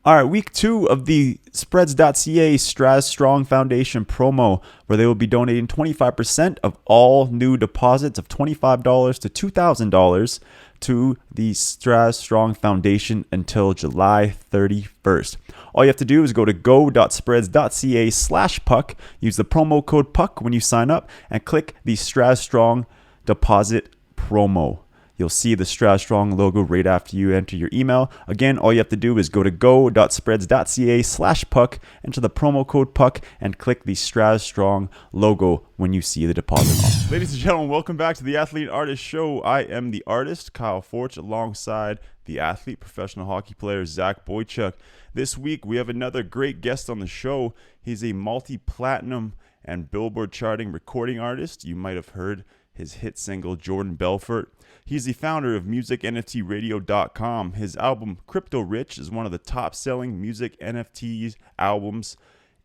All right, week 2 of the spreads.ca Straz Strong Foundation promo, where they will be donating 25% of all new deposits of $25 to $2,000 to the Straz Strong Foundation until July 31st. All you have to do is go to go.spreads.ca/puck, use the promo code PUCK when you sign up, and click the Straz Strong deposit promo. You'll see the Straz Strong logo right after you enter your email. Again, all you have to do is go to go.spreads.ca/puck, enter the promo code PUCK, and click the Straz Strong logo when you see the deposit. Ladies and gentlemen, welcome back to the Athlete Artist Show. I am the artist, Kyle Forge, alongside the athlete, professional hockey player, Zach Boychuk. This week, we have another great guest on the show. He's a multi-platinum and Billboard charting recording artist. You might have heard his hit single, Jordan Belfort. He's the founder of MusicNFTRadio.com. His album, Crypto Rich, is one of the top-selling music NFTs albums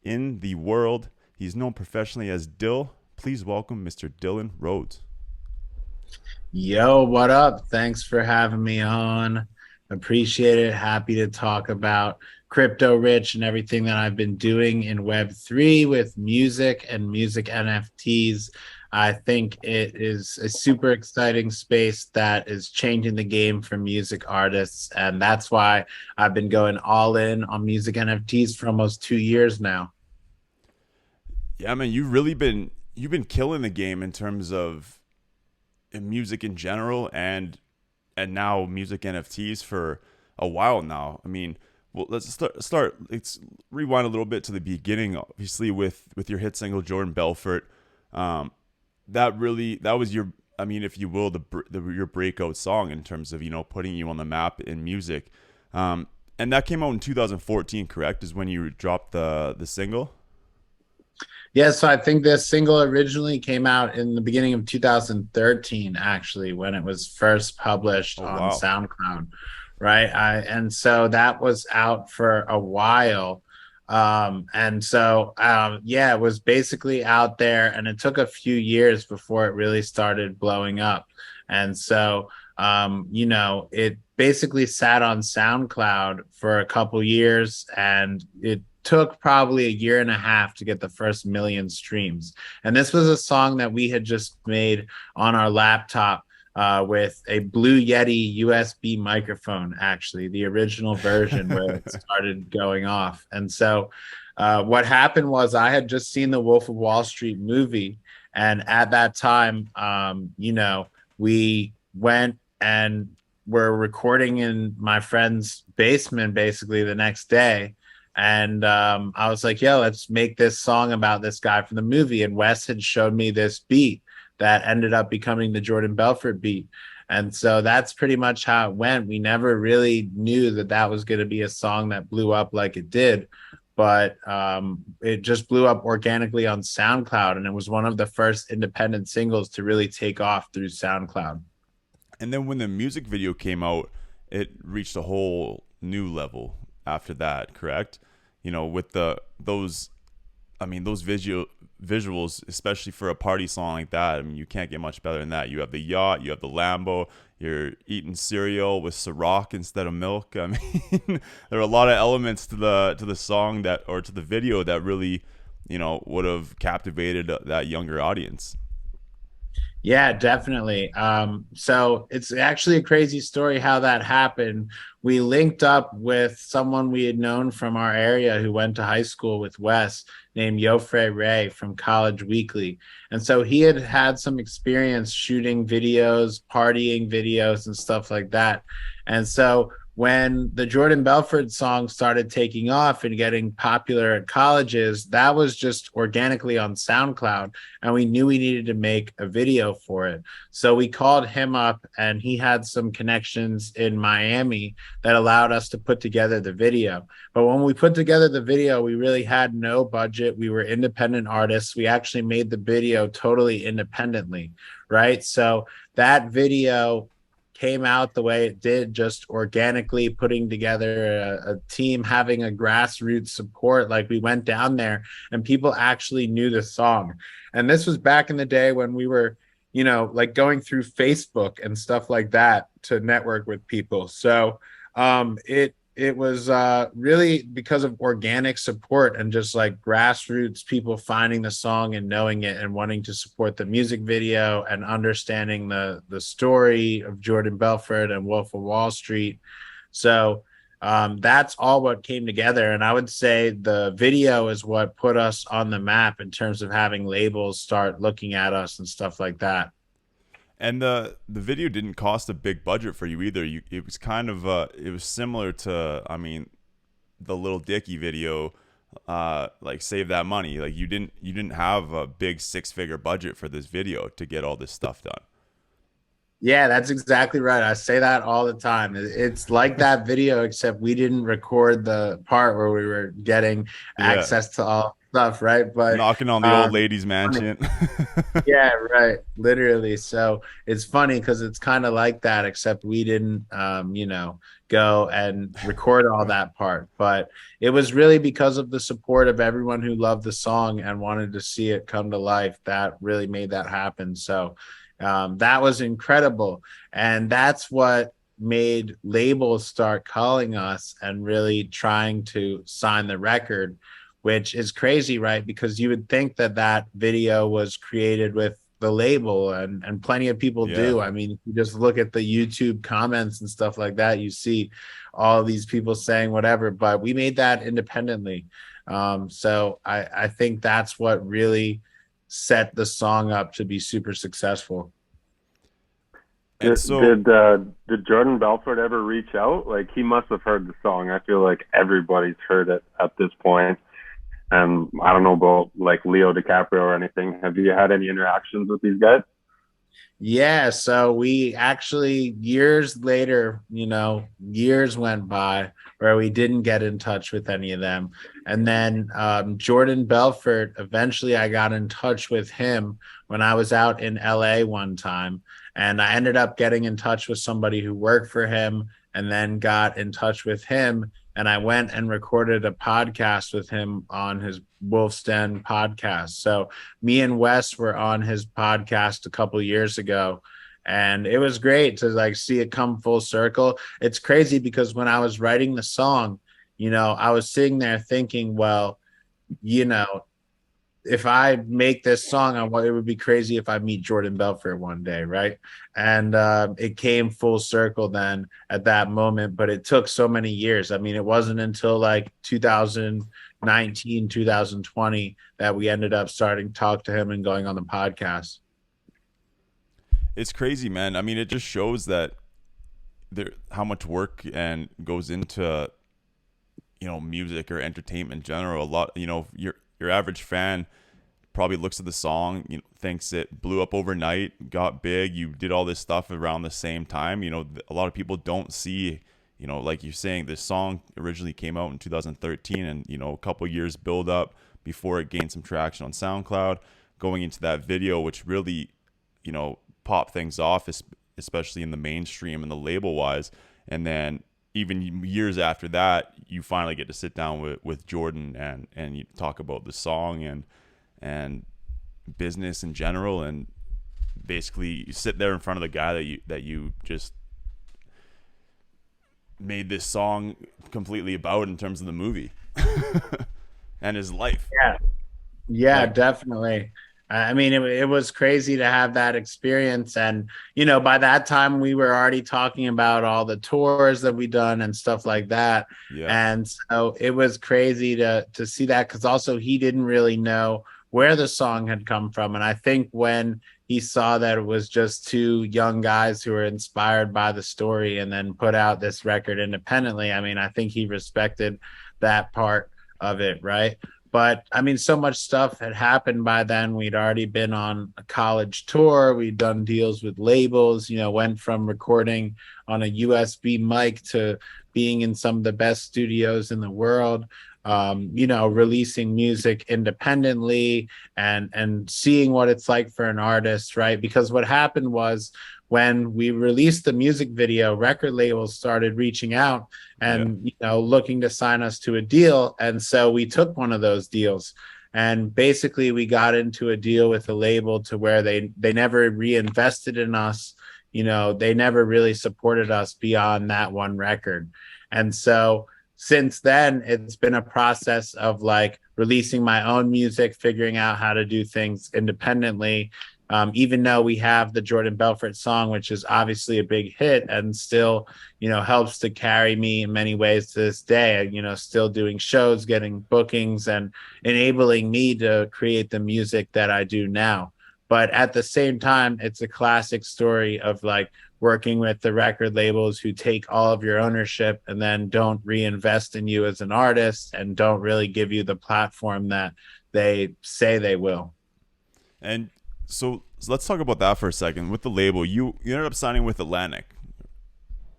in the world. He's known professionally as Dill. Please welcome Mr. Dylan Rhodes. Yo, what up? Thanks for having me on. Appreciate it. Happy to talk about Crypto Rich and everything that I've been doing in Web3 with music and music NFTs. I think it is a super exciting space that is changing the game for music artists. And that's why I've been going all in on music NFTs for almost 2 years now. Yeah, man, you've been killing the game in terms of music in general and now music NFTs for a while now. I mean, well, let's start. Let's rewind a little bit to the beginning, obviously, with your hit single, Jordan Belfort. That was your, I mean, if you will, your breakout song in terms of, putting you on the map in music. And that came out in 2014, correct? Is when you dropped the single? Yeah, so I think this single originally came out in the beginning of 2013, actually, when it was first published on SoundCloud, right? And so that was out for a while. It was basically out there, and it took a few years before it really started blowing up. And so, it basically sat on SoundCloud for a couple years, and it took probably a year and a half to get the first 1 million streams. And this was a song that we had just made on our laptop with a Blue Yeti USB microphone, actually, the original version where it started going off. And so what happened was I had just seen the Wolf of Wall Street movie. And at that time, we went and were recording in my friend's basement basically the next day. And I was like, yo, let's make this song about this guy from the movie. And Wes had showed me this beat that ended up becoming the Jordan Belfort beat. And so that's pretty much how it went. We never really knew that was going to be a song that blew up like it did, but it just blew up organically on SoundCloud. And it was one of the first independent singles to really take off through SoundCloud. And then when the music video came out, it reached a whole new level after that, correct? With those visuals, especially for a party song like that. I mean, you can't get much better than that. You have the yacht, you have the Lambo, you're eating cereal with Ciroc instead of milk. I mean, there are a lot of elements to the song to the video that really, would have captivated that younger audience. Yeah, definitely. So it's actually a crazy story how that happened. We linked up with someone we had known from our area who went to high school with Wes, named Yofre Ray from College Weekly. And so he had some experience shooting videos, partying videos and stuff like that. And so when the Jordan Belfort song started taking off and getting popular at colleges, that was just organically on SoundCloud, and we knew we needed to make a video for it. So we called him up, and he had some connections in Miami that allowed us to put together the video. But when we put together the video, we really had no budget. We were independent artists. We actually made the video totally independently, right? So that video came out the way it did, just organically putting together a team, having a grassroots support. Like, we went down there and people actually knew the song. And this was back in the day when we were, like going through Facebook and stuff like that to network with people. So it it was really because of organic support and just like grassroots people finding the song and knowing it and wanting to support the music video and understanding the story of Jordan Belfort and Wolf of Wall Street. So that's all what came together. And I would say the video is what put us on the map in terms of having labels start looking at us and stuff like that. And the video didn't cost a big budget for you either. It was kind of it was similar to, I mean, the Little Dicky video, like Save That Money. Like you didn't have a big six-figure budget for this video to get all this stuff done. Yeah, that's exactly right. I say that all the time. It's like that video, except we didn't record the part where we were getting Yeah, access to all stuff, right? But knocking on the old lady's mansion. yeah, right. Literally. So it's funny because it's kind of like that, except we didn't, go and record all that part. But it was really because of the support of everyone who loved the song and wanted to see it come to life that really made that happen. So that was incredible. And that's what made labels start calling us and really trying to sign the record, which is crazy, right? Because you would think that that video was created with the label, and plenty of people Yeah. do. I mean, if you just look at the YouTube comments and stuff like that, you see all these people saying whatever, but we made that independently. So I think that's what really set the song up to be super successful. And Did, so, did Jordan Belfort ever reach out? Like he must have heard the song. I feel like everybody's heard it at this point. And I don't know about like Leo DiCaprio or anything. Have you had any interactions with these guys? Yeah, so we actually years later, years went by where we didn't get in touch with any of them. And then Jordan Belfort, eventually I got in touch with him when I was out in LA one time. And I ended up getting in touch with somebody who worked for him and then got in touch with him. And I went and recorded a podcast with him on his Wolf's Den podcast. So me and Wes were on his podcast a couple years ago, and it was great to like see it come full circle. It's crazy because when I was writing the song, I was sitting there thinking, well, you know, if I make this song, it would be crazy if I meet Jordan Belfort one day, right? And it came full circle then at that moment, but it took so many years. I mean, it wasn't until like 2019, 2020 that we ended up starting to talk to him and going on the podcast. it's crazy, man. I mean, it just shows that how much work and goes into, music or entertainment in general. A lot, your average fan probably looks at the song, thinks it blew up overnight, got big, you did all this stuff around the same time. A lot of people don't see, like you're saying, this song originally came out in 2013, and a couple years build up before it gained some traction on SoundCloud, going into that video, which really, popped things off, especially in the mainstream and the label wise. And then even years after that, you finally get to sit down with Jordan and you talk about the song and business in general, and basically you sit there in front of the guy that you just made this song completely about in terms of the movie and his life. Yeah, Like, definitely. I mean, it was crazy to have that experience. And, by that time we were already talking about all the tours that we done and stuff like that. yeah, And so it was crazy to see that, because also he didn't really know where the song had come from. And I think when he saw that it was just two young guys who were inspired by the story and then put out this record independently, I mean, I think he respected that part of it, right? But I mean, so much stuff had happened by then. We'd already been on a college tour. We'd done deals with labels, went from recording on a USB mic to being in some of the best studios in the world, releasing music independently and seeing what it's like for an artist, right? Because what happened was when we released the music video, record labels started reaching out and looking to sign us to a deal. And so we took one of those deals, and basically we got into a deal with a label to where they never reinvested in us. They never really supported us beyond that one record. And so since then, it's been a process of like releasing my own music, figuring out how to do things independently. Even though we have the Jordan Belfort song, which is obviously a big hit and still, helps to carry me in many ways to this day, still doing shows, getting bookings, and enabling me to create the music that I do now. But at the same time, it's a classic story of like working with the record labels who take all of your ownership and then don't reinvest in you as an artist and don't really give you the platform that they say they will. And so let's talk about that for a second. With the label, you ended up signing with Atlantic.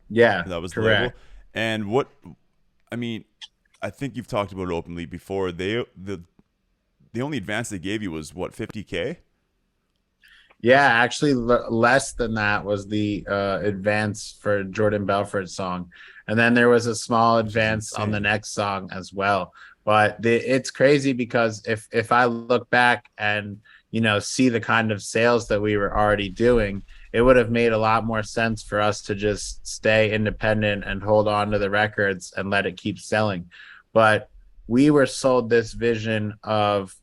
Yeah, that was correct. The label. And I think you've talked about it openly before. The only advance they gave you was what, $50K? Yeah, actually less than that was the advance for Jordan Belfort's song. And then there was a small advance on the next song as well. But it's crazy because if I look back and, see the kind of sales that we were already doing, it would have made a lot more sense for us to just stay independent and hold on to the records and let it keep selling. But we were sold this vision of,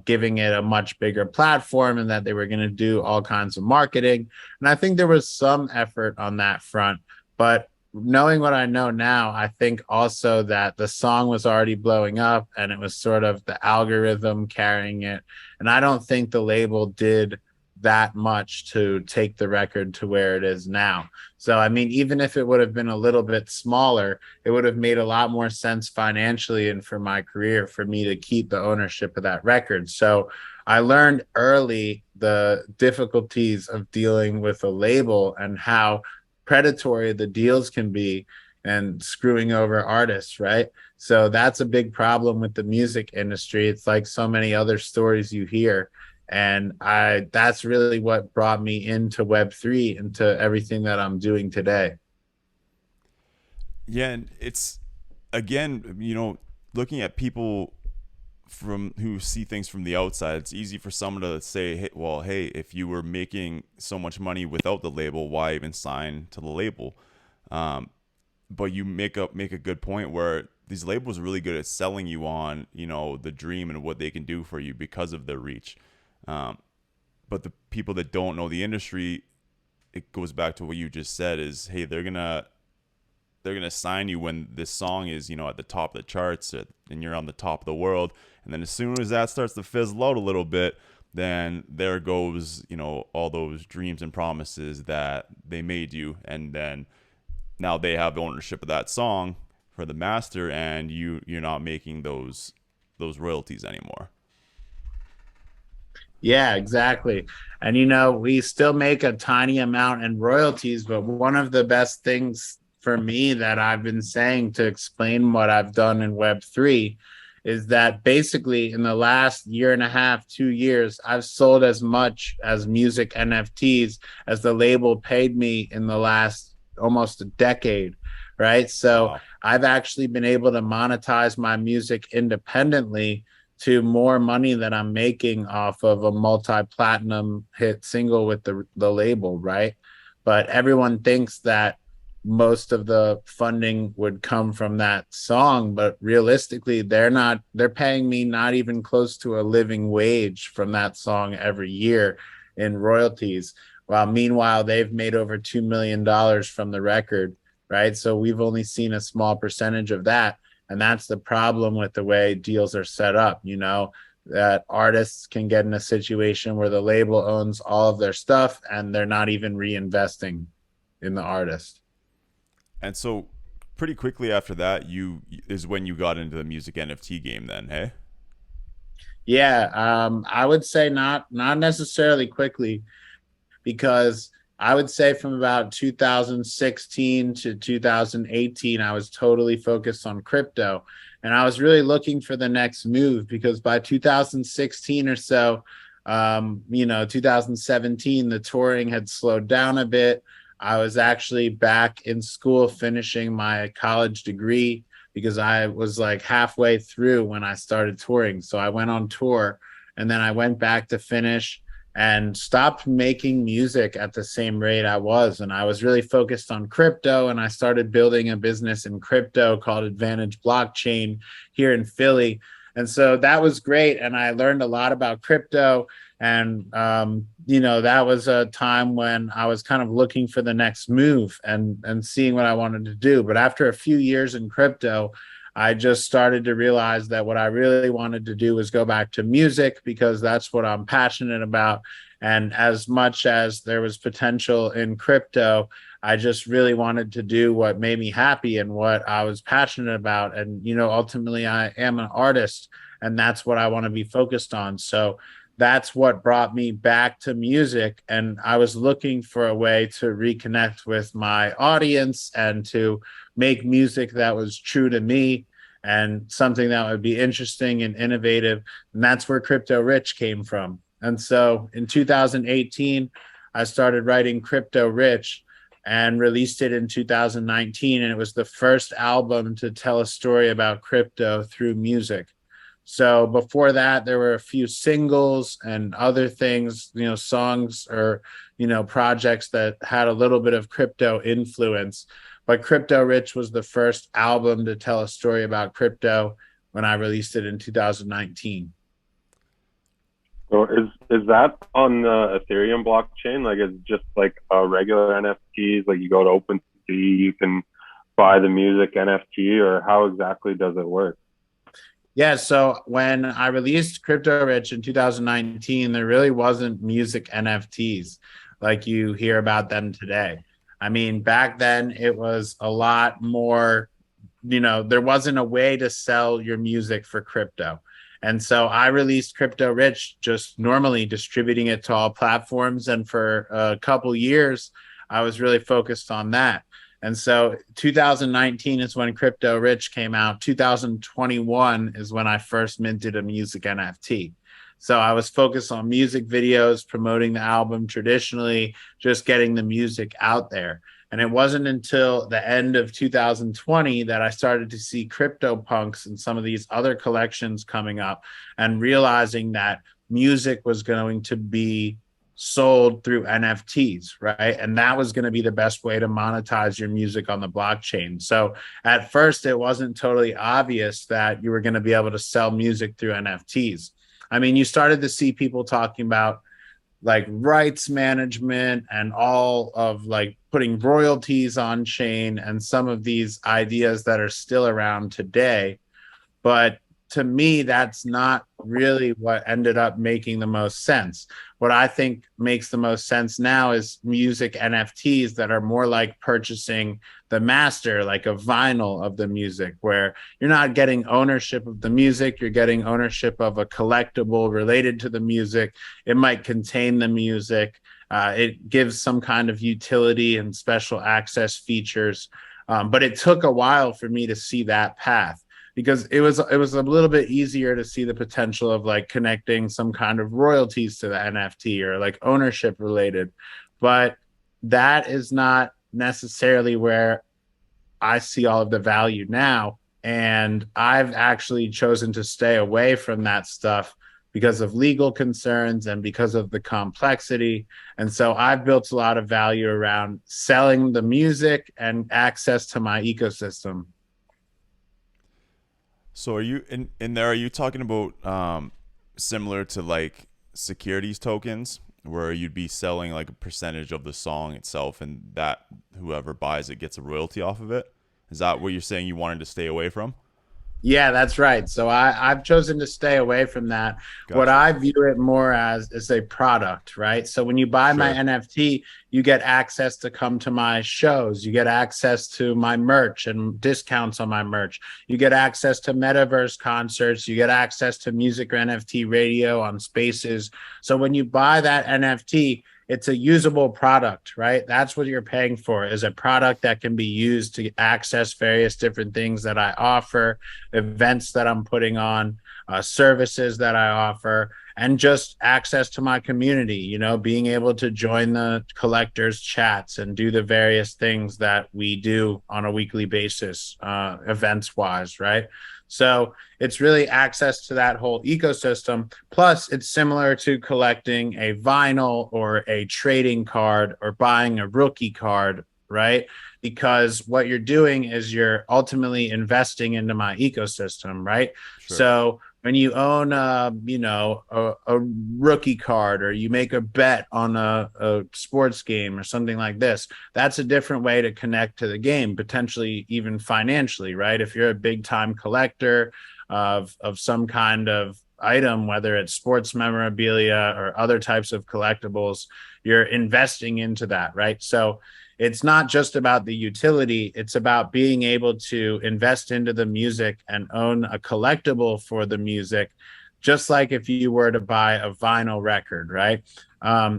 giving it a much bigger platform and that they were going to do all kinds of marketing. And I think there was some effort on that front. But knowing what I know now, I think also that the song was already blowing up and it was sort of the algorithm carrying it. And I don't think the label did that much to take the record to where it is now. So, even if it would have been a little bit smaller, it would have made a lot more sense financially and for my career for me to keep the ownership of that record. So I learned early the difficulties of dealing with a label and how predatory the deals can be and screwing over artists, right? So that's a big problem with the music industry. It's like so many other stories you hear. And that's really what brought me into Web3, into everything that I'm doing today. Yeah, and it's, again, looking at people who see things from the outside, it's easy for someone to say, hey, if you were making so much money without the label, why even sign to the label? But you make a good point where these labels are really good at selling you on, the dream and what they can do for you because of their reach. But the people that don't know the industry, it goes back to what you just said is, hey, they're gonna sign you when this song is, at the top of the charts and you're on the top of the world. And then as soon as that starts to fizzle out a little bit, then there goes, all those dreams and promises that they made you. And then now they have ownership of that song for the master, and you're not making those royalties anymore. Yeah, exactly. And, we still make a tiny amount in royalties, but one of the best things for me that I've been saying to explain what I've done in Web3 is that basically in the last year and a half, 2 years, I've sold as much as MusicNFTs as the label paid me in the last almost a decade, right? So wow. I've actually been able to monetize my music independently to more money than I'm making off of a multi-platinum hit single with the label, right? But everyone thinks that most of the funding would come from that song, but realistically, they're paying me not even close to a living wage from that song every year in royalties. While meanwhile, they've made over $2 million from the record, right? So we've only seen a small percentage of that. And that's the problem with the way deals are set up, that artists can get in a situation where the label owns all of their stuff and they're not even reinvesting in the artist. And so pretty quickly after that, is when you got into the music NFT game then, hey? Yeah, I would say not necessarily quickly, because I would say from about 2016 to 2018, I was totally focused on crypto. And I was really looking for the next move, because by 2016 or so, 2017, the touring had slowed down a bit. I was actually back in school finishing my college degree, because I was like halfway through when I started touring. So I went on tour and then I went back to finish. and stopped making music at the same rate I was. And I was really focused on crypto, and I started building a business in crypto called Advantage Blockchain here in Philly. And so that was great. And I learned a lot about crypto. And, that was a time when I was kind of looking for the next move and seeing what I wanted to do. But after a few years in crypto, I just started to realize that what I really wanted to do was go back to music, because that's what I'm passionate about. And as much as there was potential in crypto, I just really wanted to do what made me happy and what I was passionate about. And, ultimately I am an artist, and that's what I want to be focused on. So that's what brought me back to music. And I was looking for a way to reconnect with my audience and to make music that was true to me and something that would be interesting and innovative. And that's where Crypto Rich came from. And so in 2018, I started writing Crypto Rich and released it in 2019. And it was the first album to tell a story about crypto through music. So before that, there were a few singles and other things, songs or, projects that had a little bit of crypto influence. But Crypto Rich was the first album to tell a story about crypto when I released it in 2019. So is that on the Ethereum blockchain? Like, it's just like a regular NFTs, like you go to OpenSea, you can buy the music NFT, or how exactly does it work? Yeah, so when I released Crypto Rich in 2019, there really wasn't music NFTs like you hear about them today. I mean, back then it was a lot more, there wasn't a way to sell your music for crypto. And so I released Crypto Rich just normally distributing it to all platforms. And for a couple years, I was really focused on that. And so 2019 is when Crypto Rich came out. 2021 is when I first minted a music NFT. So I was focused on music videos, promoting the album traditionally, just getting the music out there. And it wasn't until the end of 2020 that I started to see CryptoPunks and some of these other collections coming up, and realizing that music was going to be sold through NFTs, right? And that was going to be the best way to monetize your music on the blockchain. So at first, it wasn't totally obvious that you were going to be able to sell music through NFTs. I mean, you started to see people talking about like rights management and all of like putting royalties on chain and some of these ideas that are still around today. But to me, that's not really what ended up making the most sense. What I think makes the most sense now is music NFTs that are more like purchasing the master, like a vinyl of the music, where you're not getting ownership of the music, you're getting ownership of a collectible related to the music. It might contain the music. It gives some kind of utility and special access features. But it took a while for me to see that path, because it was a little bit easier to see the potential of like connecting some kind of royalties to the NFT or like ownership related. But that is not necessarily where I see all of the value now. And I've actually chosen to stay away from that stuff because of legal concerns and because of the complexity. And so I've built a lot of value around selling the music and access to my ecosystem. So are you in there? Are you talking about similar to like securities tokens, where you'd be selling like a percentage of the song itself, and that whoever buys it gets a royalty off of it? Is that what you're saying you wanted to stay away from? Yeah, that's right. So I've chosen to stay away from that. Gotcha. What I view it more as is a product, right? So when you buy my NFT, you get access to come to my shows. You get access to my merch and discounts on my merch. You get access to metaverse concerts. You get access to MusicNFT radio on Spaces. So when you buy that NFT, it's a usable product, right? That's what you're paying for, is a product that can be used to access various different things that I offer, events that I'm putting on, services that I offer, and just access to my community, being able to join the collectors chats and do the various things that we do on a weekly basis, events wise, right? So it's really access to that whole ecosystem. Plus, it's similar to collecting a vinyl or a trading card or buying a rookie card, right? Because what you're doing is you're ultimately investing into my ecosystem, right? Sure. So when you own a rookie card, or you make a bet on a sports game or something like this, that's a different way to connect to the game, potentially even financially, right? If you're a big time collector of some kind of item, whether it's sports memorabilia or other types of collectibles, you're investing into that, right? So it's not just about the utility, it's about being able to invest into the music and own a collectible for the music, just like if you were to buy a vinyl record, right?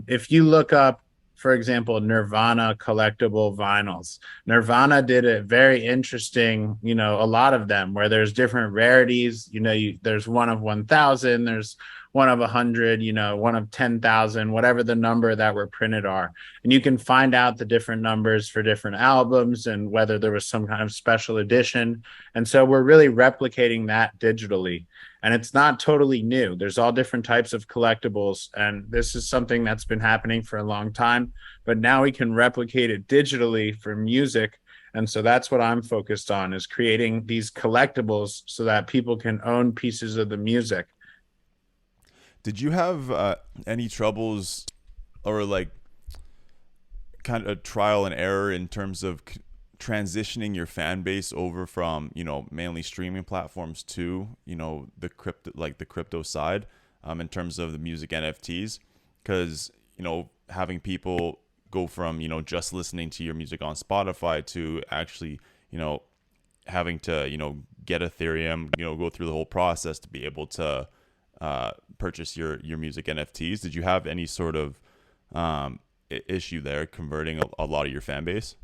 If you look up, for example, Nirvana collectible vinyls, Nirvana did a very interesting, a lot of them where there's different rarities. There's one of 1,000, there's one of 100, one of 10,000, whatever the number that were printed are. And you can find out the different numbers for different albums and whether there was some kind of special edition. And so we're really replicating that digitally. And it's not totally new. There's all different types of collectibles. And this is something that's been happening for a long time. But now we can replicate it digitally for music. And so that's what I'm focused on, is creating these collectibles so that people can own pieces of the music. Did you have any troubles or like kind of trial and error in terms of transitioning your fan base over from, mainly streaming platforms to, the crypto side, in terms of the music NFTs? Because, having people go from, just listening to your music on Spotify to actually, having to, get Ethereum, go through the whole process to be able to purchase your music NFTs. Did you have any sort of issue there converting a lot of your fan base?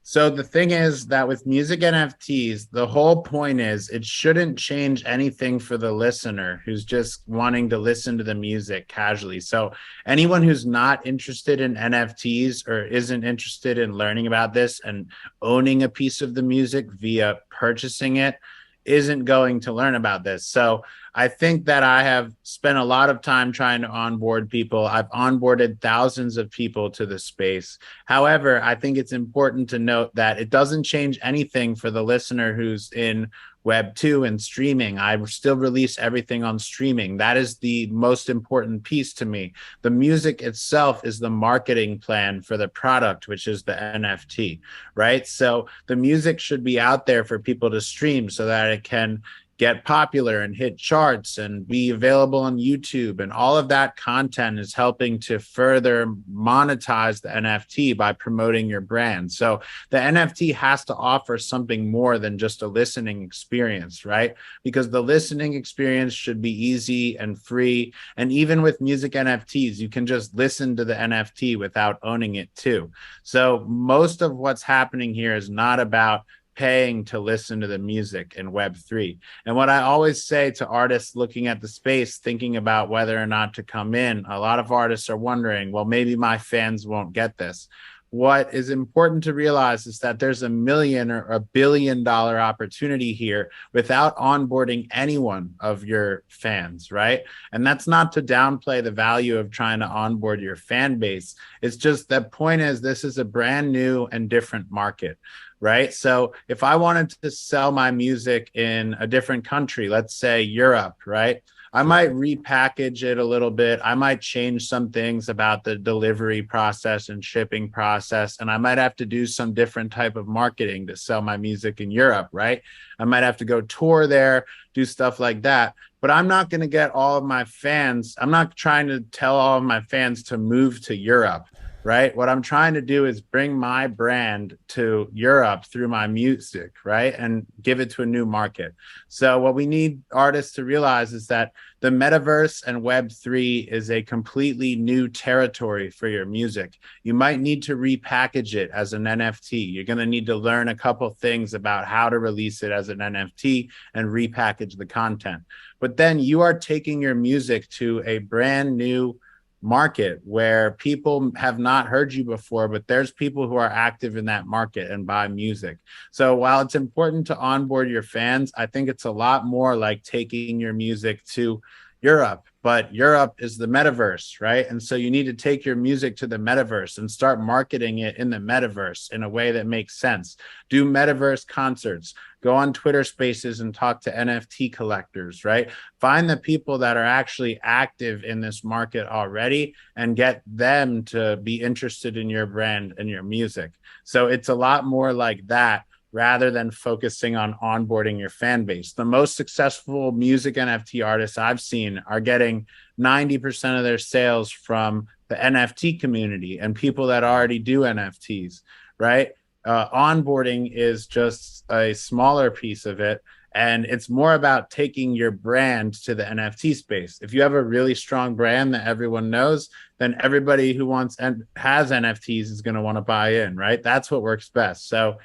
So the thing is that with music NFTs, the whole point is it shouldn't change anything for the listener who's just wanting to listen to the music casually. So anyone who's not interested in NFTs or isn't interested in learning about this and owning a piece of the music via purchasing it isn't going to learn about this. So I think that I have spent a lot of time trying to onboard people. I've onboarded thousands of people to the space. However, I think it's important to note that it doesn't change anything for the listener who's in Web 2 and streaming. I still release everything on streaming. That is the most important piece to me. The music itself is the marketing plan for the product, which is the NFT, right? So the music should be out there for people to stream so that it can get popular and hit charts and be available on YouTube. And all of that content is helping to further monetize the NFT by promoting your brand. So the NFT has to offer something more than just a listening experience, right? Because the listening experience should be easy and free. And even with music NFTs, you can just listen to the NFT without owning it too. So most of what's happening here is not about paying to listen to the music in Web3. And what I always say to artists looking at the space, thinking about whether or not to come in, a lot of artists are wondering, well, maybe my fans won't get this. What is important to realize is that there's $1 million or $1 billion opportunity here without onboarding any one of your fans, right? And that's not to downplay the value of trying to onboard your fan base. It's just the point is this is a brand new and different market, right? So if I wanted to sell my music in a different country, let's say Europe, right? I might repackage it a little bit. I might change some things about the delivery process and shipping process. And I might have to do some different type of marketing to sell my music in Europe, right? I might have to go tour there, do stuff like that. But I'm not going to get all of my fans. I'm not trying to tell all of my fans to move to Europe, right? What I'm trying to do is bring my brand to Europe through my music, right? And give it to a new market. So what we need artists to realize is that the metaverse and Web3 is a completely new territory for your music. You might need to repackage it as an NFT. You're going to need to learn a couple things about how to release it as an NFT and repackage the content. But then you are taking your music to a brand new market where people have not heard you before, but there's people who are active in that market and buy music. So while it's important to onboard your fans, I think it's a lot more like taking your music to Europe, but Europe is the metaverse, right? And so you need to take your music to the metaverse and start marketing it in the metaverse in a way that makes sense. Do metaverse concerts, go on Twitter Spaces and talk to NFT collectors, right? Find the people that are actually active in this market already and get them to be interested in your brand and your music. So it's a lot more like that, rather than focusing on onboarding your fan base. The most successful music NFT artists I've seen are getting 90% of their sales from the NFT community and people that already do NFTs, right? Onboarding is just a smaller piece of it. And it's more about taking your brand to the NFT space. If you have a really strong brand that everyone knows, then everybody who wants and has NFTs is going to want to buy in, right? That's what works best. So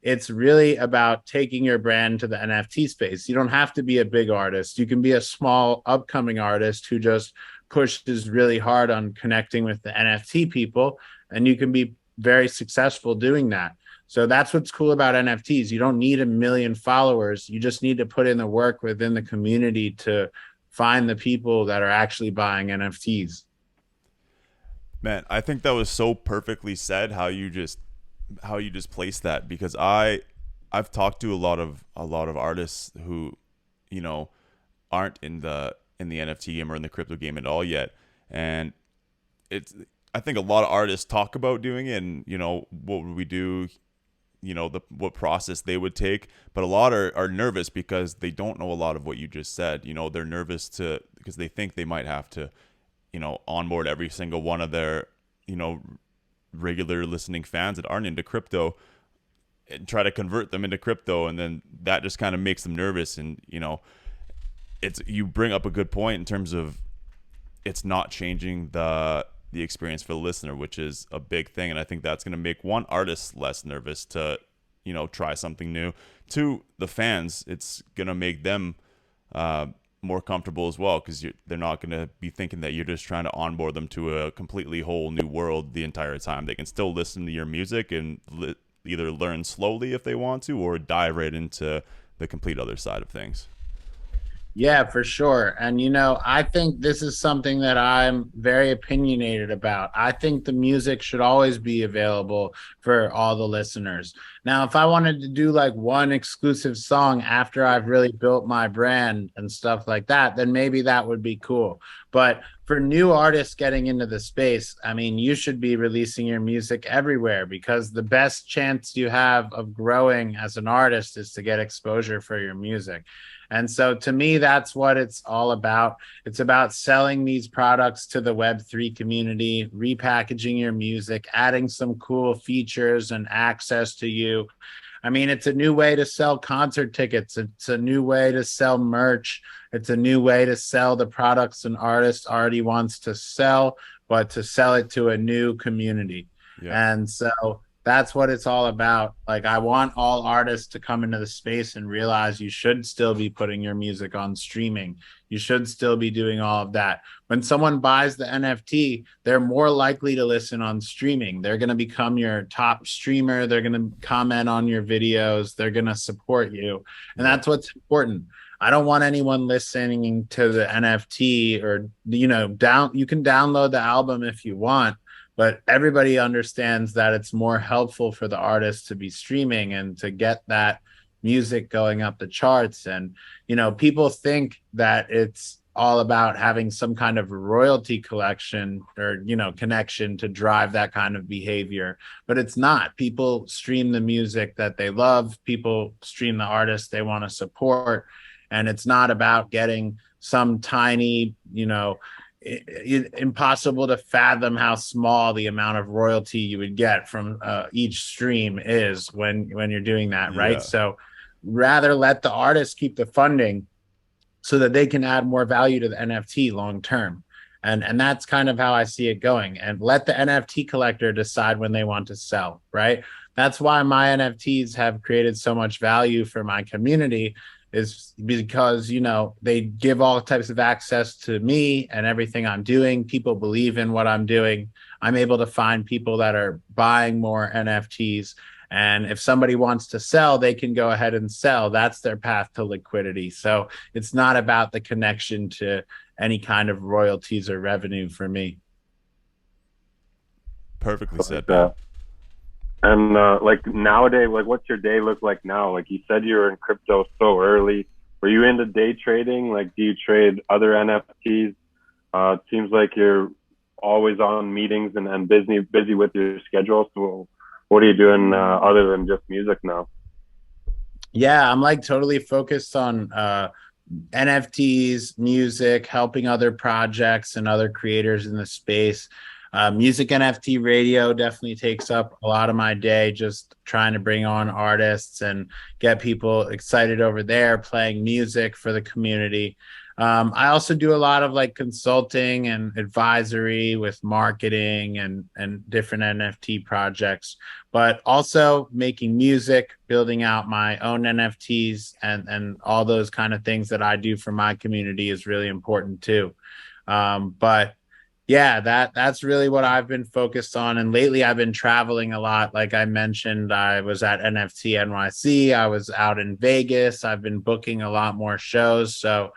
it's really about taking your brand to the NFT space. You don't have to be a big artist. You can be a small upcoming artist who just pushes really hard on connecting with the NFT people, and you can be very successful doing that. So that's what's cool about NFTs. You don't need 1 million followers. You just need to put in the work within the community to find the people that are actually buying NFTs. Man, I think that was so perfectly said, how you just placed that, because I've talked to a lot of artists who, you know, aren't in the NFT game or in the crypto game at all yet, and I think a lot of artists talk about doing it and, you know, what would we do, you know, what process they would take, but a lot are nervous because they don't know a lot of what you just said. You know, they're nervous because they think they might have to, you know, onboard every single one of their, you know, regular listening fans that aren't into crypto and try to convert them into crypto, and then that just kind of makes them nervous. And, you know, you bring up a good point in terms of it's not changing the experience for the listener, which is a big thing. And I think that's going to make one, artist less nervous to, you know, try something new. Two, the fans, it's going to make them more comfortable as well, because they're not going to be thinking that you're just trying to onboard them to a completely whole new world the entire time. They can still listen to your music and either learn slowly if they want to, or dive right into the complete other side of things. Yeah, for sure. And, you know, I think this is something that I'm very opinionated about. I think the music should always be available for all the listeners. Now, if I wanted to do like one exclusive song after I've really built my brand and stuff like that, then maybe that would be cool. But for new artists getting into the space, I mean, you should be releasing your music everywhere, because the best chance you have of growing as an artist is to get exposure for your music. And so to me, that's what it's all about. It's about selling these products to the Web3 community, repackaging your music, adding some cool features and access to you. I mean, it's a new way to sell concert tickets. It's a new way to sell merch. It's a new way to sell the products an artist already wants to sell, but to sell it to a new community. Yeah. And so that's what it's all about. Like, I want all artists to come into the space and realize you should still be putting your music on streaming. You should still be doing all of that. When someone buys the NFT, they're more likely to listen on streaming. They're going to become your top streamer. They're going to comment on your videos. They're going to support you. And that's what's important. I don't want anyone listening to the NFT or, you know, you can download the album if you want, but everybody understands that it's more helpful for the artist to be streaming and to get that music going up the charts. And, you know, people think that it's all about having some kind of royalty collection or, you know, connection to drive that kind of behavior, but it's not. People stream the music that they love. People stream the artists they want to support. And it's not about getting some tiny, you know, impossible to fathom how small the amount of royalty you would get from each stream is when you're doing that, right? Yeah. So rather let the artist keep the funding so that they can add more value to the NFT long term. And that's kind of how I see it going. And let the NFT collector decide when they want to sell, right? That's why my NFTs have created so much value for my community, is because, you know, they give all types of access to me and everything I'm doing. People believe in what I'm doing. I'm able to find people that are buying more NFTs. And if somebody wants to sell, they can go ahead and sell. That's their path to liquidity. So it's not about the connection to any kind of royalties or revenue for me. Perfectly Like said, man. that. And like nowadays, like what's your day look like now? Like you said, you were in crypto so early. Were you into day trading? Like, do you trade other NFTs? It seems like you're always on meetings and busy with your schedule. So, what are you doing other than just music now? Yeah, I'm like totally focused on NFTs, music, helping other projects and other creators in the space. Music NFT radio definitely takes up a lot of my day, just trying to bring on artists and get people excited over there, playing music for the community. I also do a lot of like consulting and advisory with marketing and different NFT projects, but also making music, building out my own NFTs and all those kind of things that I do for my community is really important too. But yeah, that's really what I've been focused on. And lately I've been traveling a lot. Like I mentioned, I was at NFT NYC, I was out in Vegas, I've been booking a lot more shows. So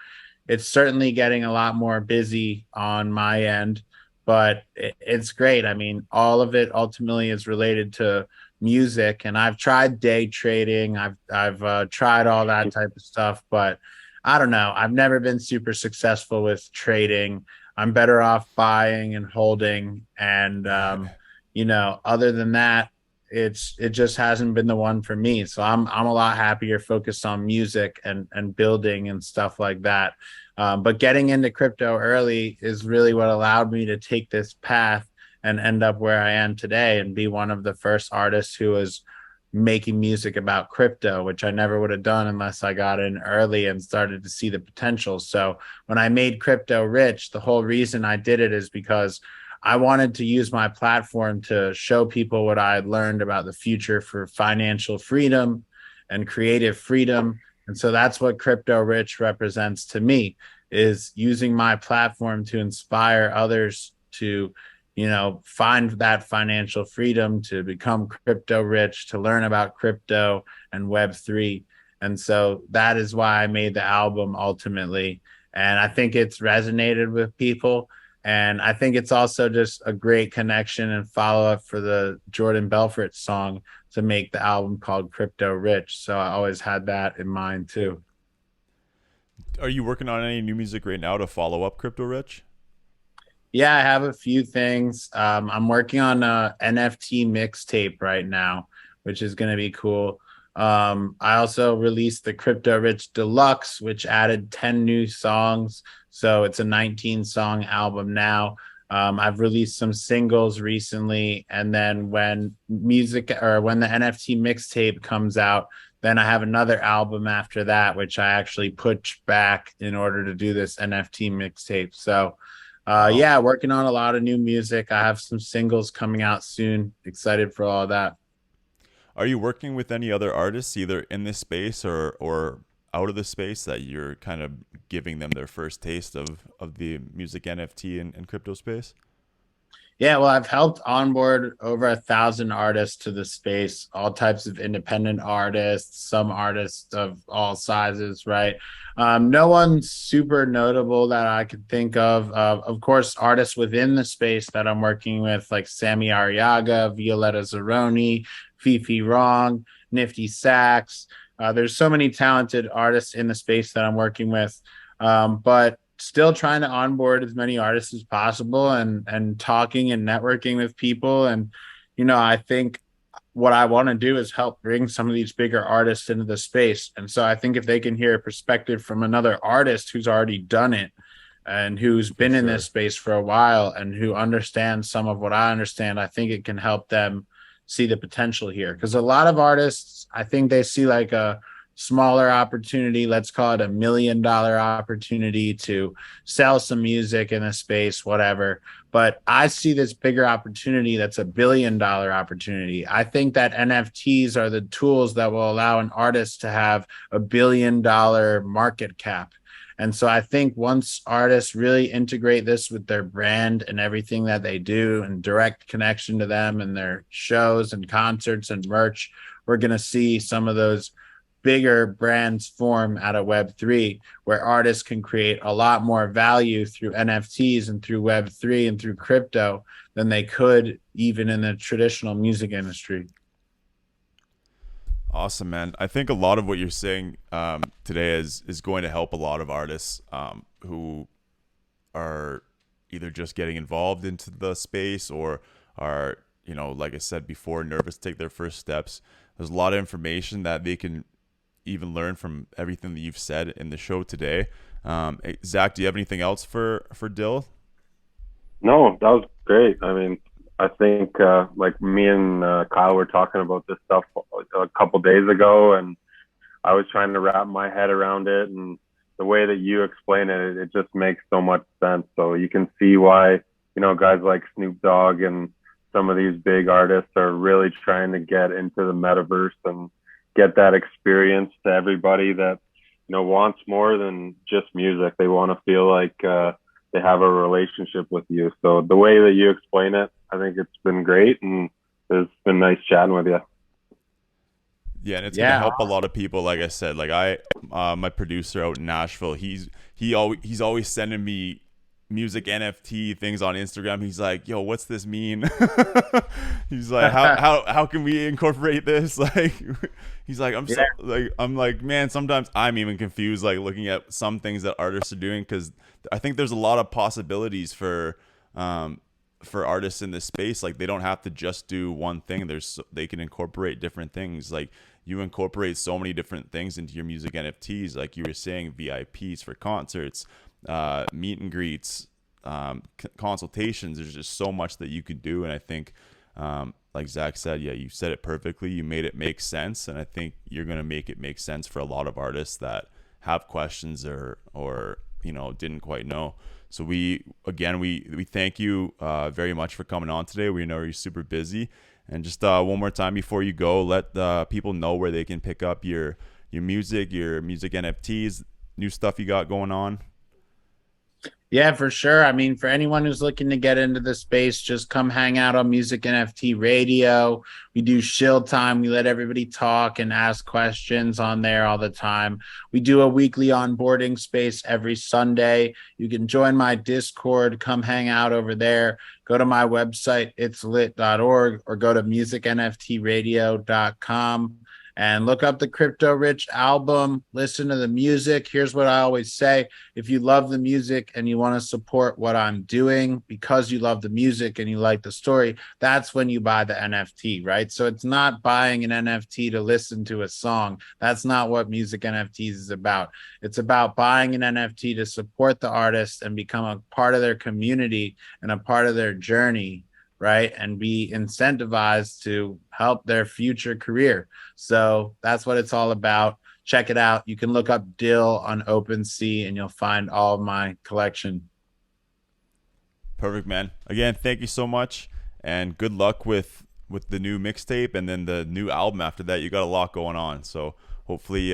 it's certainly getting a lot more busy on my end, but it's great. I mean, all of it ultimately is related to music, and I've tried day trading. I've tried all that type of stuff, but I don't know. I've never been super successful with trading. I'm better off buying and holding, and you know, other than that, it just hasn't been the one for me. So I'm a lot happier focused on music and building and stuff like that. But getting into crypto early is really what allowed me to take this path and end up where I am today and be one of the first artists who was making music about crypto, which I never would have done unless I got in early and started to see the potential. So when I made Crypto Rich, the whole reason I did it is because I wanted to use my platform to show people what I had learned about the future for financial freedom and creative freedom. And so that's what Crypto Rich represents to me, is using my platform to inspire others to, you know, find that financial freedom, to become crypto rich, to learn about crypto and Web3. And so that is why I made the album ultimately. And I think it's resonated with people. And I think it's also just a great connection and follow up for the Jordan Belfort song to make the album called Crypto Rich. So I always had that in mind too. Are you working on any new music right now to follow up Crypto Rich? Yeah, I have a few things. I'm working on a NFT mixtape right now, which is going to be cool. I also released the Crypto Rich Deluxe, which added 10 new songs. So it's a 19 song album now. I've released some singles recently. And then when the NFT mixtape comes out, then I have another album after that, which I actually pushed back in order to do this NFT mixtape. So, Wow. yeah, working on a lot of new music. I have some singles coming out soon. Excited for all that. Are you working with any other artists, either in this space or out of the space, that you're kind of giving them their first taste of the music NFT and crypto space? Yeah, well, I've helped onboard over 1,000 artists to the space, all types of independent artists, some artists of all sizes, right? No one super notable that I could think of. Of course, artists within the space that I'm working with, like Sammy Arriaga, Violetta Zeroni, Fifi Wrong, Nifty Sax. There's so many talented artists in the space that I'm working with. But still trying to onboard as many artists as possible and talking and networking with people. And, you know, I think what I want to do is help bring some of these bigger artists into the space. And so I think if they can hear a perspective from another artist who's already done it and who's For been in this sure. space for a while and who understands some of what I understand, I think it can help them see the potential here. Because a lot of artists, I think they see like a smaller opportunity, let's call it $1 million opportunity to sell some music in a space, whatever. But I see this bigger opportunity that's $1 billion opportunity. I think that NFTs are the tools that will allow an artist to have $1 billion market cap. And so I think once artists really integrate this with their brand and everything that they do and direct connection to them and their shows and concerts and merch, we're going to see some of those bigger brands form out of Web3, where artists can create a lot more value through NFTs and through Web3 and through crypto than they could even in the traditional music industry. Awesome, man. I think a lot of what you're saying today is going to help a lot of artists who are either just getting involved into the space or are, you know, like I said before, nervous to take their first steps. There's a lot of information that they can even learn from everything that you've said in the show today. Zach, do you have anything else for Dill? No, that was great. I mean, I think like me and Kyle were talking about this stuff a couple days ago, and I was trying to wrap my head around it, and the way that you explain it, it just makes so much sense. So you can see why, you know, guys like Snoop Dogg and some of these big artists are really trying to get into the metaverse and get that experience to everybody that, you know, wants more than just music. They want to feel like they have a relationship with you. So the way that you explain it, I think it's been great, and it's been nice chatting with you. Yeah, and it's gonna help a lot of people. Like I said, like my producer out in Nashville, he's always sending me music NFT things on Instagram. He's like, yo, what's this mean? He's like, how can we incorporate this? Like, he's like, I'm like, man, sometimes I'm even confused, like looking at some things that artists are doing, because I think there's a lot of possibilities for artists in this space. Like, they don't have to just do one thing. They can incorporate different things. Like, you incorporate so many different things into your music NFTs, like you were saying, VIPs for concerts, meet and greets, consultations. There's just so much that you could do. And I think, like Zach said, yeah, you said it perfectly. You made it make sense. And I think you're going to make it make sense for a lot of artists that have questions or, you know, didn't quite know. So we thank you very much for coming on today. We know you're super busy. And just one more time before you go, let people know where they can pick up your music NFTs, new stuff you got going on. Yeah, for sure. I mean, for anyone who's looking to get into the space, just come hang out on MusicNFT Radio. We do shill time. We let everybody talk and ask questions on there all the time. We do a weekly onboarding space every Sunday. You can join my Discord. Come hang out over there. Go to my website, itslit.org, or go to musicnftradio.com. And look up the Crypto Rich album, listen to the music. Here's what I always say. If you love the music and you want to support what I'm doing because you love the music and you like the story, that's when you buy the NFT, right? So it's not buying an NFT to listen to a song. That's not what Music NFTs is about. It's about buying an NFT to support the artist and become a part of their community and a part of their journey, right? And be incentivized to help their future career. So that's what it's all about. Check it out. You can look up Dill on OpenSea and you'll find all of my collection. Perfect, man. Again, thank you so much, and good luck with the new mixtape and then the new album after that. You got a lot going on. So hopefully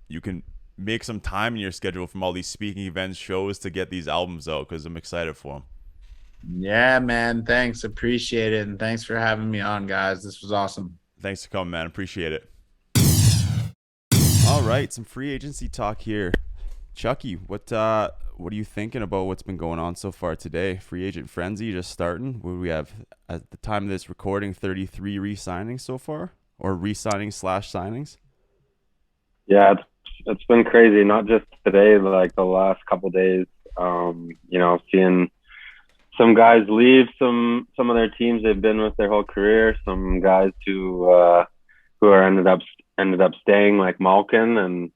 you can make some time in your schedule from all these speaking events, shows, to get these albums out, because I'm excited for them. Yeah, man. Thanks. Appreciate it. And thanks for having me on, guys. This was awesome. Thanks for coming, man. Appreciate it. All right, some free agency talk here. Chucky, what are you thinking about what's been going on so far today? Free agent frenzy just starting. What do we have at the time of this recording? 33 re-signings so far, or re-signings/signings? Yeah, it's been crazy. Not just today, but like the last couple days. You know, seeing some guys leave some of their teams they've been with their whole career. Some guys who are ended up staying, like Malkin, and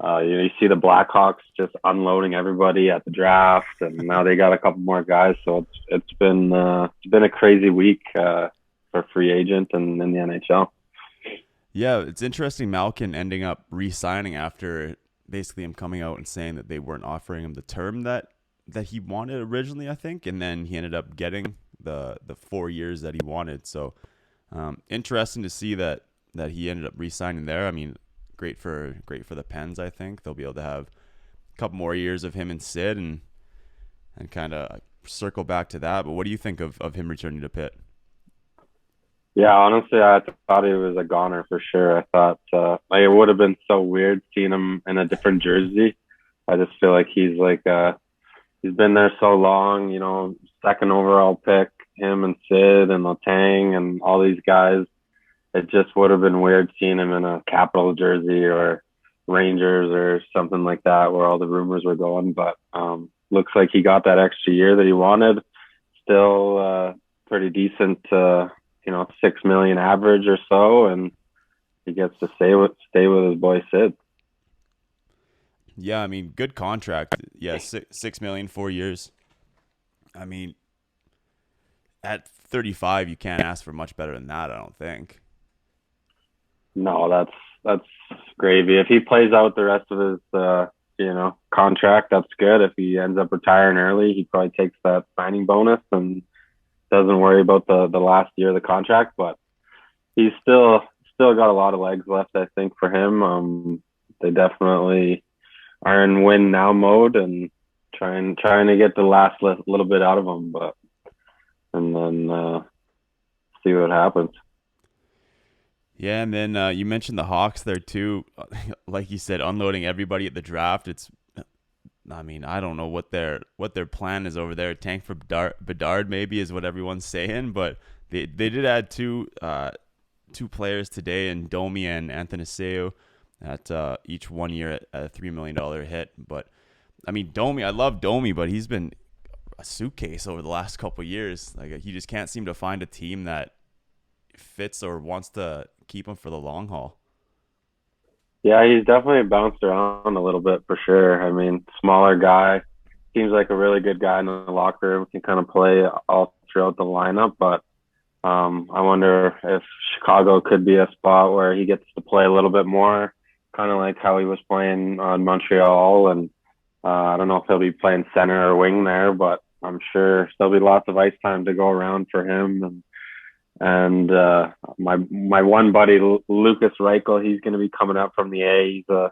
you see the Blackhawks just unloading everybody at the draft, and now they got a couple more guys. So it's been a crazy week for free agent and in the NHL. Yeah, it's interesting. Malkin ending up re-signing after basically him coming out and saying that they weren't offering him the term that he wanted originally, I think, and then he ended up getting the 4 years that he wanted. So interesting to see that he ended up re-signing there. I mean, great for the Pens. I think they'll be able to have a couple more years of him and Sid and kind of circle back to that. But what do you think of him returning to Pitt? Yeah, honestly, I thought he was a goner for sure. I thought like it would have been so weird seeing him in a different jersey. I just feel like he's been there so long, you know, second overall pick, him and Sid and Letang and all these guys. It just would have been weird seeing him in a Capital jersey or Rangers or something like that where all the rumors were going. But looks like he got that extra year that he wanted. Still pretty decent, you know, 6 million average or so, and he gets to stay with his boy Sid. Yeah, I mean, good contract. Yeah, 6 million, 4 years. I mean, at 35, you can't ask for much better than that, I don't think. No, that's gravy. If he plays out the rest of his you know, contract, that's good. If he ends up retiring early, he probably takes that signing bonus and doesn't worry about the last year of the contract. But he's still got a lot of legs left, I think, for him. They definitely are in win now mode and trying to get the last little bit out of him, and then see what happens. Yeah, and then you mentioned the Hawks there too. Like you said, unloading everybody at the draft. I mean, I don't know what their plan is over there. Tank for Bedard maybe is what everyone's saying, but they did add two players today, in Domi and Athanasiou, at each 1 year at a $3 million hit. But I mean, Domi, I love Domi, but he's been a suitcase over the last couple of years. Like, he just can't seem to find a team that fits or wants to keep him for the long haul. Yeah, he's definitely bounced around a little bit for sure. I mean, smaller guy, seems like a really good guy in the locker room, can kind of play all throughout the lineup. But I wonder if Chicago could be a spot where he gets to play a little bit more, kind of like how he was playing on Montreal. And I don't know if he'll be playing center or wing there, but I'm sure there'll be lots of ice time to go around for him. And my one buddy Lucas Reichel, he's going to be coming up from the A. He's a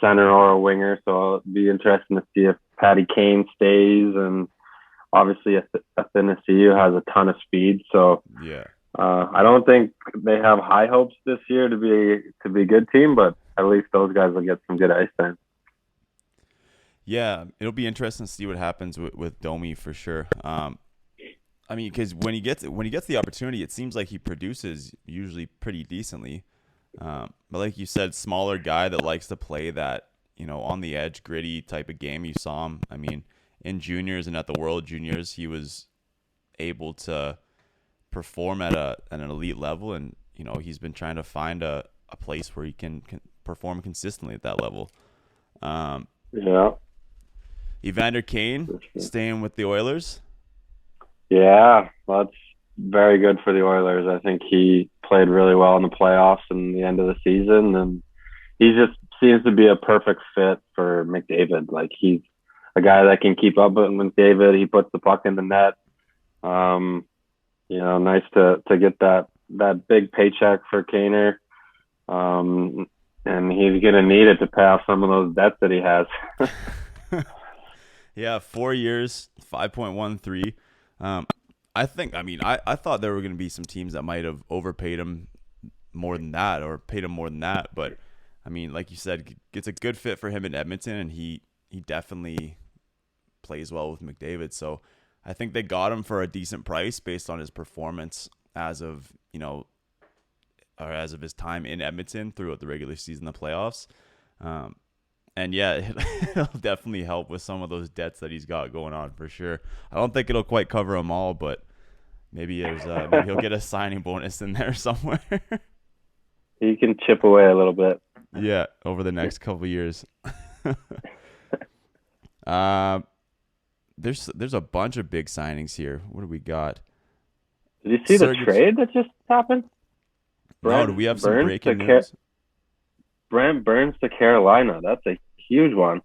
center or a winger, so it'll be interesting to see if Patty Kane stays. And obviously, Athanasiou has a ton of speed, so yeah, I don't think they have high hopes this year to be a good team, but at least those guys will get some good ice time. Yeah, it'll be interesting to see what happens with Domi for sure. I mean, because when he gets the opportunity, it seems like he produces usually pretty decently. But like you said, smaller guy that likes to play that, you know, on the edge, gritty type of game. You saw him. I mean, in juniors and at the World Juniors, he was able to perform at an elite level, and you know, he's been trying to find a place where he can perform consistently at that level. Yeah. Evander Kane staying with the Oilers. Yeah, that's very good for the Oilers. I think he played really well in the playoffs and the end of the season, and he just seems to be a perfect fit for McDavid. Like, he's a guy that can keep up with McDavid. He puts the puck in the net. You know, nice to get that big paycheck for Kaner. And he's going to need it to pay off some of those debts that he has. Yeah, 4 years, 5.13. I thought there were going to be some teams that might have overpaid him more than that, or paid him more than that. But I mean, like you said, it's a good fit for him in Edmonton, and he definitely plays well with McDavid. So I think they got him for a decent price based on his performance as of his time in Edmonton throughout the regular season, the playoffs. And yeah, it'll definitely help with some of those debts that he's got going on for sure. I don't think it'll quite cover them all, but maybe maybe he'll get a signing bonus in there somewhere. He can chip away a little bit. Yeah, over the next couple of years. There's a bunch of big signings here. What do we got? Did you see the trade that just happened? No, do we have some breaking news? Brent Burns to Carolina. That's a huge one.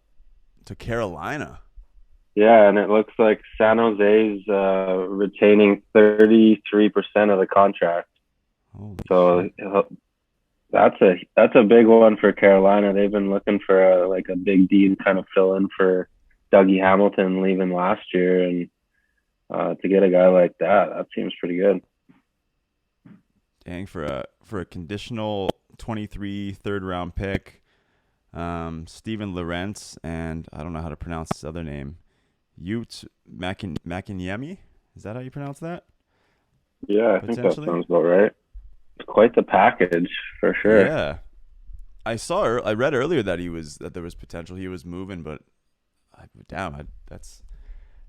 To Carolina. Yeah, and it looks like San Jose's retaining 33% of the contract. Holy so shit. that's a big one for Carolina. They've been looking for a big D to kind of fill in for Dougie Hamilton leaving last year, and to get a guy like that seems pretty good. Dang, for a conditional 23 third-round pick, Steven Lorentz, and I don't know how to pronounce his other name, Ute Makinyemi? Is that how you pronounce that? Yeah, I think that sounds about right. It's quite the package for sure. Yeah, I read earlier that there was potential he was moving, but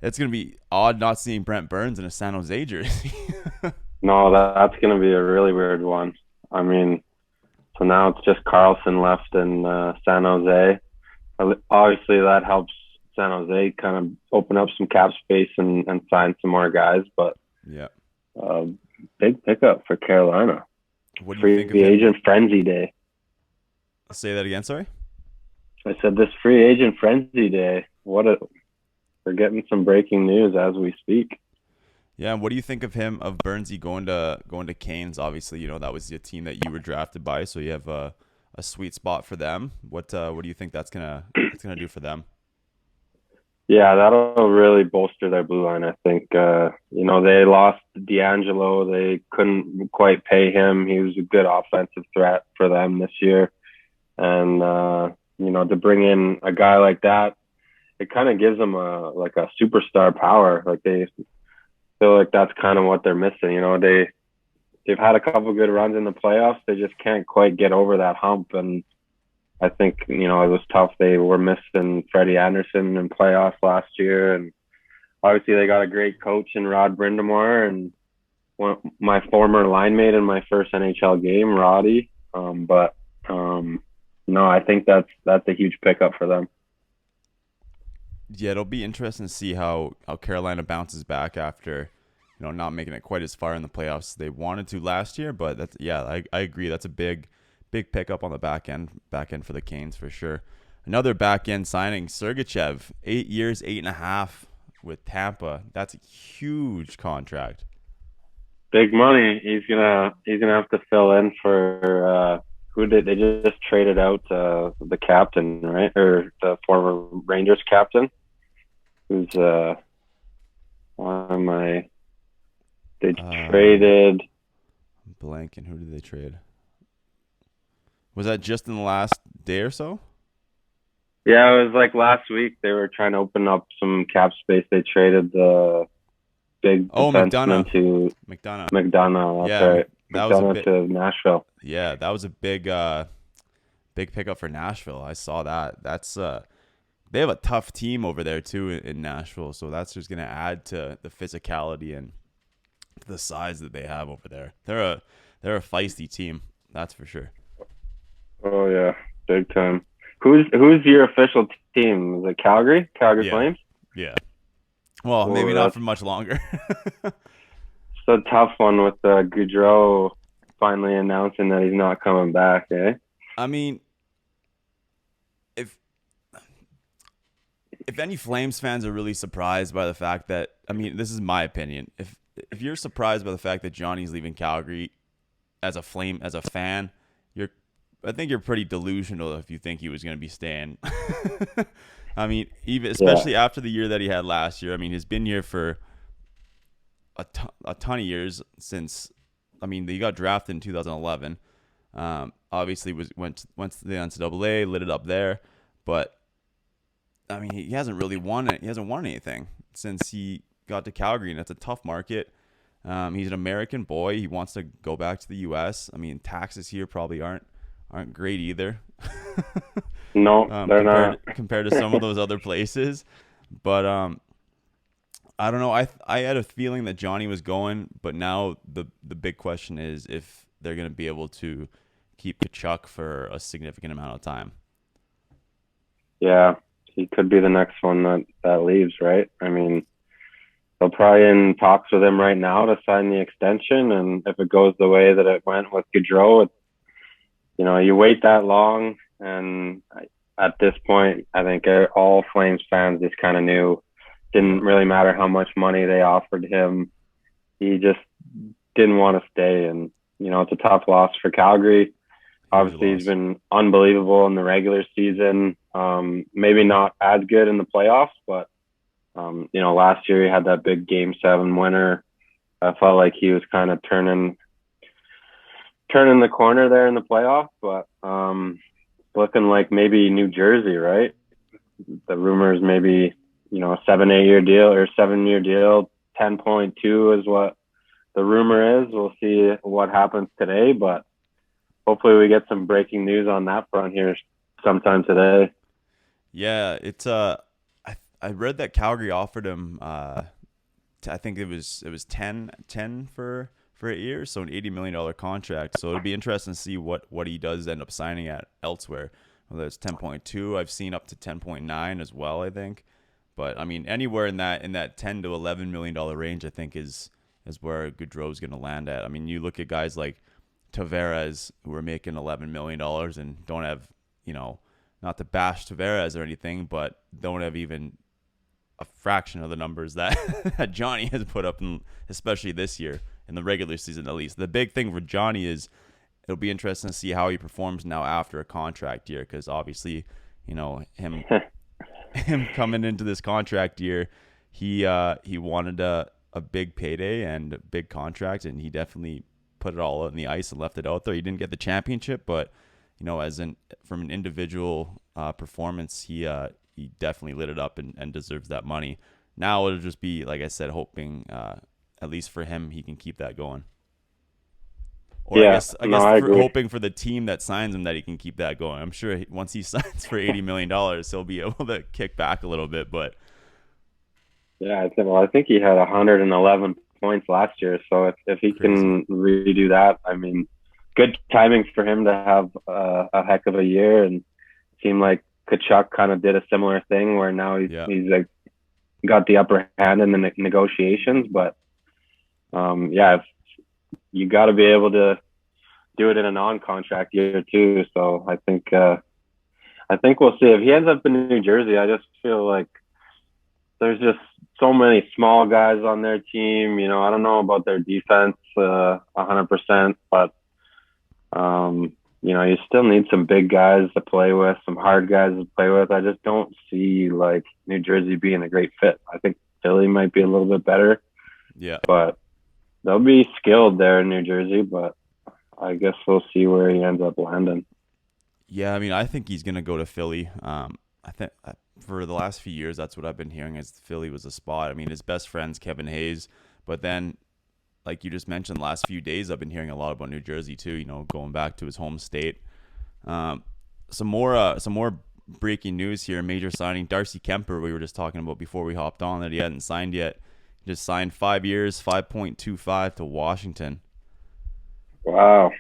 it's gonna be odd not seeing Brent Burns in a San Jose jersey. No, that's gonna be a really weird one. I mean, so now it's just Carlson left in San Jose. Obviously, that helps San Jose kind of open up some cap space and sign some more guys. But yeah, big pickup for Carolina. What do you think of free agent frenzy day? Say that again. Sorry. I said this free agent frenzy day. We're getting some breaking news as we speak. Yeah, and what do you think of Burnsy going to Canes? Obviously, that was the team that you were drafted by, so you have a sweet spot for them. What do you think that's gonna do for them? Yeah, that'll really bolster their blue line. I think they lost D'Angelo. They couldn't quite pay him. He was a good offensive threat for them this year, and to bring in a guy like that, it kind of gives them a superstar power. Like they feel like that's kind of what they're missing. They've had a couple good runs in the playoffs. They just can't quite get over that hump. And I think, it was tough. They were missing Freddie Anderson in playoffs last year. And obviously they got a great coach in Rod Brindamore, and my former line mate in my first NHL game, Roddy. I think that's a huge pickup for them. Yeah, it'll be interesting to see how Carolina bounces back after, not making it quite as far in the playoffs as they wanted to last year. But I agree. That's a big pickup on the back end for the Canes for sure. Another back end signing, Sergachev, 8 years, 8.5 with Tampa. That's a huge contract. Big money. He's gonna have to fill in for who did they just traded out the captain, right? Or the former Rangers captain, who's they traded. I'm blanking. Who did they trade? Was that just in the last day or so? Yeah, it was like last week. They were trying to open up some cap space. They traded the big defenseman to McDonough. That's right. That was to Nashville. Yeah, that was a big pickup for Nashville. I saw that. That's they have a tough team over there too in Nashville, so that's just gonna add to the physicality and the size that they have over there. They're a feisty team, that's for sure. Oh yeah, big time. Who's your official team? Is it Calgary? Calgary Flames? Yeah. Well, maybe not for much longer. It's a tough one with Gaudreau finally announcing that he's not coming back, eh? I mean, if any Flames fans are really surprised by the fact that, this is my opinion. If you're surprised by the fact that Johnny's leaving Calgary as a fan, I think you're pretty delusional if you think he was going to be staying. Especially after the year that he had last year. He's been here for a ton of years since. He got drafted in 2011. Obviously went to the NCAA, lit it up there, but he hasn't really won it. He hasn't won anything since he got to Calgary, and it's a tough market. He's an American boy. He wants to go back to the U.S. Taxes here probably aren't great either. No, they're not compared to some of those other places. But I don't know. I had a feeling that Johnny was going, but now the big question is if they're going to be able to keep Tkachuk for a significant amount of time. Yeah, he could be the next one that leaves, right? they're probably in talks with him right now to sign the extension. And if it goes the way that it went with Gaudreau, you wait that long. And at this point, I think all Flames fans just kind of knew. Didn't really matter how much money they offered him. He just didn't want to stay. And, it's a tough loss for Calgary. Obviously, he's been unbelievable in the regular season. Maybe not as good in the playoffs, but, last year he had that big Game 7 winner. I felt like he was kind of turning the corner there in the playoffs, but looking like maybe New Jersey, right? The rumors maybe, a 7-8 year deal or 7-year deal, 10.2 is what the rumor is. We'll see what happens today, but hopefully we get some breaking news on that front here sometime today. Yeah, it's I read that Calgary offered him I think it was 10 for 8 years, so an $80 million contract. So it'll be interesting to see what he does end up signing at elsewhere. Whether it's 10.2, I've seen up to 10.9 as well, I think. But I mean, anywhere in that 10 to $11 million range, I think is where Gaudreau's going to land at. I mean, you look at guys like Tavares, who are making $11 million and don't have, not to bash Tavares or anything, but don't have even a fraction of the numbers that, that Johnny has put up, especially this year in the regular season at least. The big thing for Johnny is it'll be interesting to see how he performs now after a contract year, because obviously, him coming into this contract year, he wanted a big payday and a big contract, and he definitely put it all on the ice and left it out there. He didn't get the championship, but from an individual performance, he definitely lit it up and deserves that money. Now it'll just be, like I said, hoping at least for him he can keep that going. Or yeah, I guess hoping for the team that signs him that he can keep that going. I'm sure once he signs for $80 million, he'll be able to kick back a little bit. But yeah, I think he had 111 points last year. So if he can redo that, I mean, good timing for him to have a heck of a year. And it seemed like Tkachuk kind of did a similar thing where now he's like got the upper hand in the negotiations. But if you got to be able to do it in a non-contract year too. So I think we'll see. If he ends up in New Jersey, I just feel like there's just so many small guys on their team. I don't know about their defense 100%, but you still need some big guys to play with, some hard guys to play with. I just don't see like New Jersey being a great fit. I think Philly might be a little bit better. Yeah. But they'll be skilled there in New Jersey, but I guess we'll see where he ends up landing. Yeah, I mean, I think he's going to go to Philly. I think for the last few years, that's what I've been hearing, is Philly was a spot. I mean, his best friend's Kevin Hayes, but then, like you just mentioned, last few days, I've been hearing a lot about New Jersey too, going back to his home state. Some more breaking news here, major signing. Darcy Kemper, we were just talking about before we hopped on, that he hadn't signed yet. Just signed 5 years, 5.25 to Washington. Wow.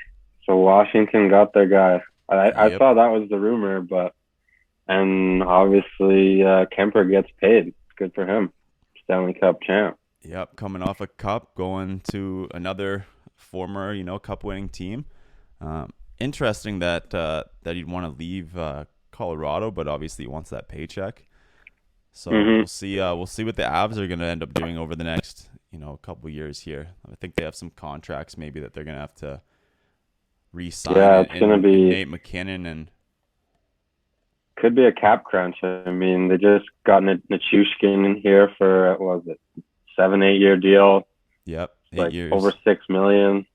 So Washington got their guy. I thought that was the rumor, and obviously Kemper gets paid. It's good for him. Stanley Cup champ. Yep, coming off a cup, going to another former, cup-winning team. Interesting that he'd want to leave Colorado, but obviously he wants that paycheck. So we'll see. We'll see what the Avs are going to end up doing over the next, couple of years here. I think they have some contracts maybe that they're going to have to re-sign. Yeah, it's going to be Nate McKinnon, and could be a cap crunch. I mean, they just got Nichushkin in here for, what was it, 7-8 year deal. Yep, 8 years. Over $6 million,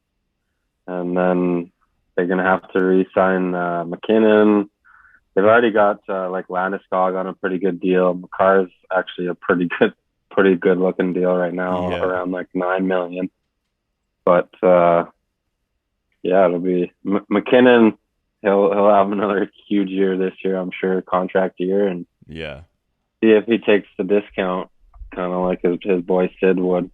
and then they're going to have to re-sign McKinnon. They've already got Landeskog on a pretty good deal. Makar's actually a pretty good looking deal right now, around $9 million. But it'll be McKinnon. He'll have another huge year this year, I'm sure, contract year, and see if he takes the discount, kind of like his boy Sid would.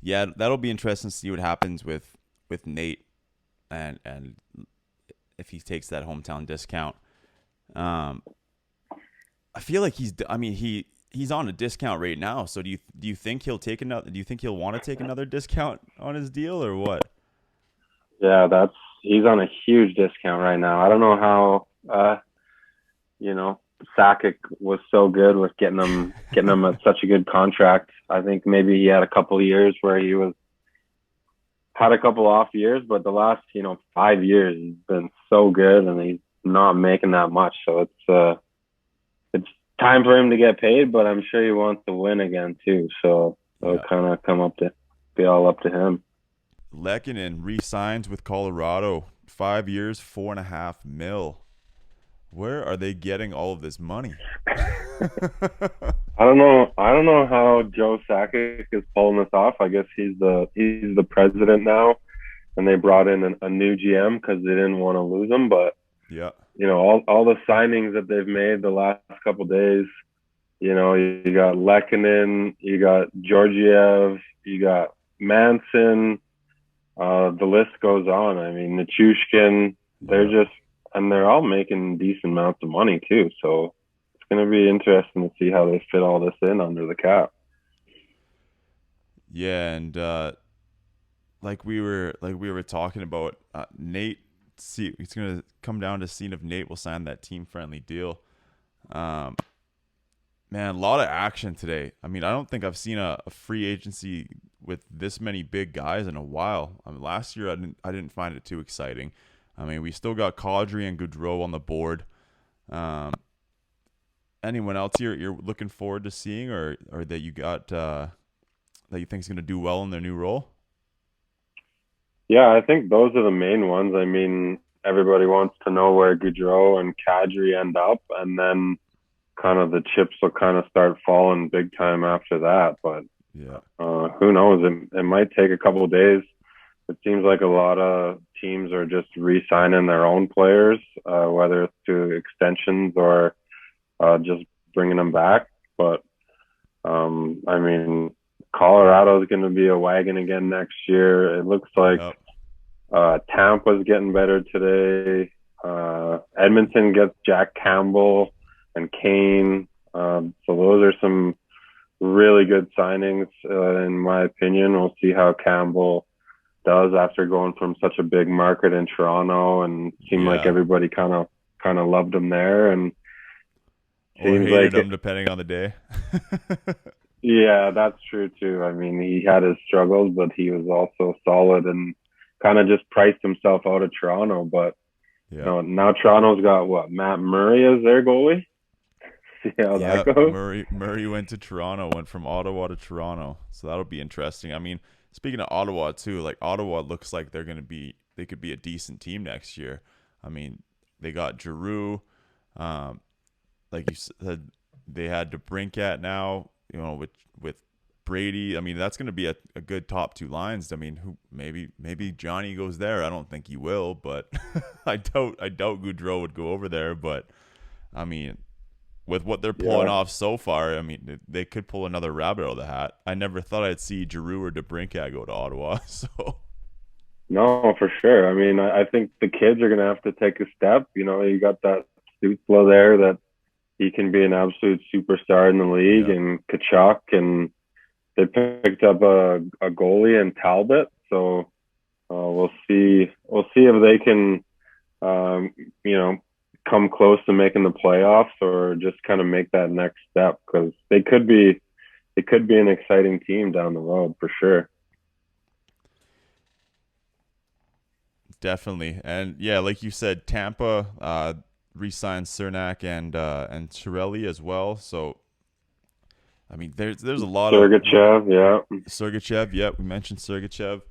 Yeah, that'll be interesting to see what happens with Nate, and if he takes that hometown discount. I feel like he he's on a discount rate now. So do you think he'll take another? Do you think he'll want to take another discount on his deal or what? Yeah, he's on a huge discount right now. I don't know how Sakic was so good with getting him at such a good contract. I think maybe he had a couple of years where had a couple off years, but the last 5 years he's been so good, and he's not making that much. So it's time for him to get paid, but I'm sure he wants to win again too. So it'll kind of be all up to him. Lehkonen re-signs with Colorado, 5 years, $4.5 million. Where are they getting all of this money? I don't know how Joe Sakic is pulling this off. I guess he's the president now, and they brought in a new GM because they didn't want to lose him. But yeah, all the signings that they've made the last couple of days. You got Lehkonen, you got Georgiev, you got Manson. The list goes on. I mean, Nichushkin. They're all making decent amounts of money too. So it's going to be interesting to see how they fit all this in under the cap. Yeah, and like we were talking about, Nate. See, it's going to come down to seeing if Nate will sign that team-friendly deal. Man, a lot of action today. I mean, I don't think I've seen a free agency with this many big guys in a while. I mean, last year I didn't find it too exciting. I mean, we still got Kadri and Gaudreau on the board. Anyone else you're looking forward to seeing, or that you got that you think is going to do well in their new role? Yeah, I think those are the main ones. I mean, everybody wants to know where Gaudreau and Kadri end up, and then kind of the chips will kind of start falling big time after that. But yeah, who knows? It might take a couple of days. It seems like a lot of teams are just re-signing their own players, whether it's through extensions or just bringing them back. But, I mean, Colorado is going to be a wagon again next year. It looks like Tampa's getting better today. Edmonton gets Jack Campbell and Kane. So those are some really good signings, in my opinion. We'll see how Campbell does after going from such a big market in Toronto, and seemed like everybody kind of loved him there, and seems like him depending on the day. Yeah, that's true too. I mean, he had his struggles, but he was also solid and kind of just priced himself out of Toronto. But now Toronto's got Matt Murray as their goalie. See how that goes. Murray went to Toronto, went from Ottawa to Toronto, so that'll be interesting. I mean, speaking of Ottawa too, like Ottawa looks like they could be a decent team next year. I mean, they got Giroux, like you said, they had DeBrincat now, with Brady. I mean, that's going to be a good top two lines. I mean, maybe Johnny goes there. I don't think he will, but I doubt Gaudreau would go over there. But I mean, with what they're pulling off so far, I mean, they could pull another rabbit out of the hat. I never thought I'd see Giroux or DeBrincat go to Ottawa. So, no, for sure. I mean, I think the kids are going to have to take a step. You got that Stutzla there that he can be an absolute superstar in the league, and Kachuk, and they picked up a goalie in Talbot. So we'll see if they can, come close to making the playoffs, or just kind of make that next step, because they could be an exciting team down the road for sure. Definitely. And yeah, like you said, Tampa re-signed Cernak and Chiarelli as well. So I mean, there's a lot Sergachev, yeah, we mentioned Sergachev.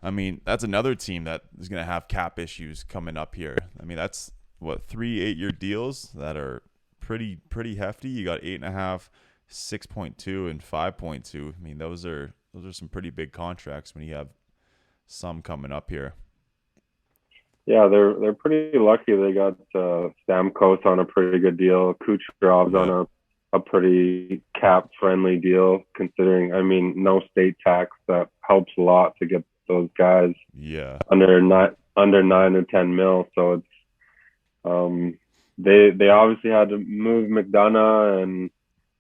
I mean, that's another team that is going to have cap issues coming up here. I mean, that's 3 8-year deals that are pretty hefty. You got 8.5, 6.2, and 5.2. I mean, those are some pretty big contracts when you have some coming up here. Yeah, they're pretty lucky. They got Stamkos on a pretty good deal. Kucherov's on a pretty cap-friendly deal, considering, I mean, no state tax. That helps a lot to get those guys under 9 or 10 mil. So it's they obviously had to move McDonough, and